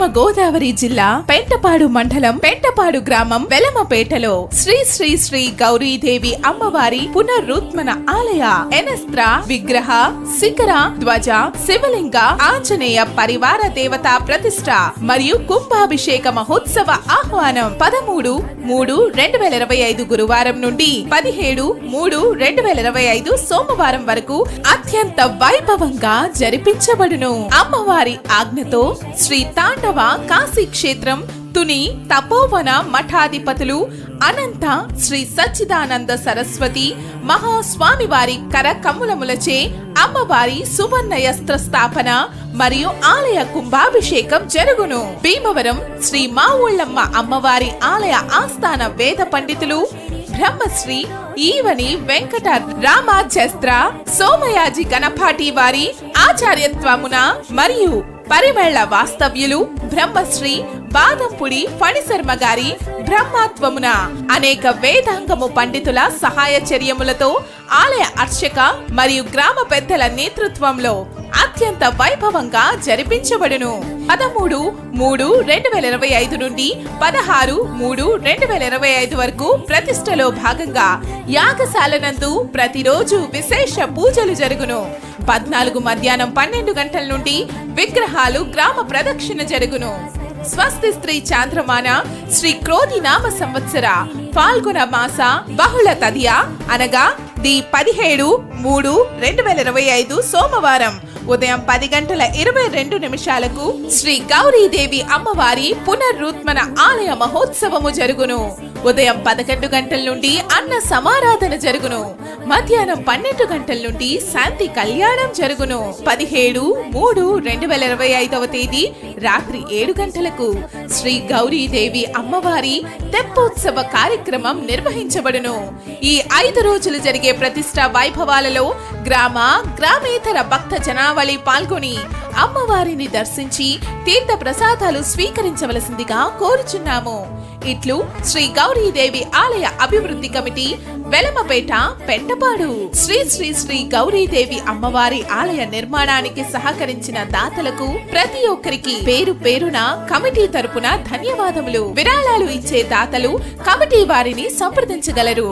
పశ్చిమ గోదావరి జిల్లా పెంటపాడు మండలం పెంటపాడు గ్రామం వెలమపేటలో శ్రీ శ్రీ శ్రీ గౌరీదేవి అమ్మవారి పునరుత్మన ఆలయ ఎనస్త్ర విగ్రహ శిఖర ధ్వజ శివలింగ ఆంజనేయ పరివార దేవతా ప్రతిష్ట మరియు కుంభాభిషేక మహోత్సవ ఆహ్వానం 13/3/2025 గురువారం నుండి 17/3/2025 సోమవారం వరకు అత్యంత వైభవంగా జరిపించబడును. అమ్మవారి ఆజ్ఞతో శ్రీ తాండవ కాశీ క్షేత్రం తుని తపోవన మఠాధిపతులు అనంత శ్రీ సచ్చిదానంద సరస్వతి మహాస్వామి వారి కరకమ్ములములచే అమ్మవారి సువర్ణయస్త్ర స్థాపన మరియు ఆలయ కుంభాభిషేకం జరుగును. భీమవరం శ్రీ మావుళ్ళమ్మ అమ్మవారి ఆలయ ఆస్థాన వేద పండితులు బ్రహ్మశ్రీ ఈవని వెంకట రామాచస్త్ర సోమయాజి గణపాటి వారి ఆచార్యత్వమున మరియు పరిమళ వాస్తవ్యులు బ్రహ్మశ్రీ బాదంపుడి ఫణిశర్మ గారి బ్రహ్మత్వమున అనేక వేదాంగము పండితుల సహాయ చర్యములతో ఆలయ అర్చక మరియు గ్రామ పెద్దల నేతృత్వంలో అత్యంత వైభవంగా జరిపించబడును. 13/3/2025 నుండి 16/3/2025 వరకు ప్రతిష్టలో భాగంగా యాగశాల నందు ప్రతిరోజు విశేష పూజలు జరుగును. 14 మధ్యాహ్నం 12 గంటల నుండి విగ్రహాలు గ్రామ ప్రదక్షిణ జరుగును. స్వస్తి స్త్రీ చాంద్రమాన శ్రీ క్రోధి నామ సంవత్సర ఫాల్గుణ మాస బహుళ తదియ అనగా ది 17/3/2025 సోమవారం ఉదయం 10:22 శ్రీ గౌరీదేవి అమ్మవారి పునరుత్మన ఆలయ మహోత్సవము జరుగును. ఉదయం 11 గంటల నుండి అన్న సమారాధన జరుగును. మధ్యాహ్నం 12 గంటల నుండి శాంతి కళ్యాణం జరుగును. 17/3/2025 తేదీ రాత్రి 7 గంటలకు శ్రీ గౌరీదేవి అమ్మవారి తెప్పోత్సవ కార్యక్రమం నిర్వహించబడును. ఈ 5 రోజులు జరిగే ప్రతిష్ట వైభవాలలో గ్రామేతర భక్త జనావళి పాల్గొని అమ్మవారిని దర్శించి తీర్థ ప్రసాదాలు స్వీకరించవలసిందిగా కోరుచున్నాము. ఇట్లు శ్రీ గౌరీదేవి ఆలయ అభివృద్ధి కమిటీ వెలమపేట పెంటపాడు. శ్రీ శ్రీ శ్రీ గౌరీదేవి అమ్మవారి ఆలయ నిర్మాణానికి సహకరించిన దాతలకు ప్రతి ఒక్కరికి పేరు పేరున కమిటీ తరపున ధన్యవాదములు. విరాళాలు ఇచ్చే దాతలు కమిటీ వారిని సంప్రదించగలరు.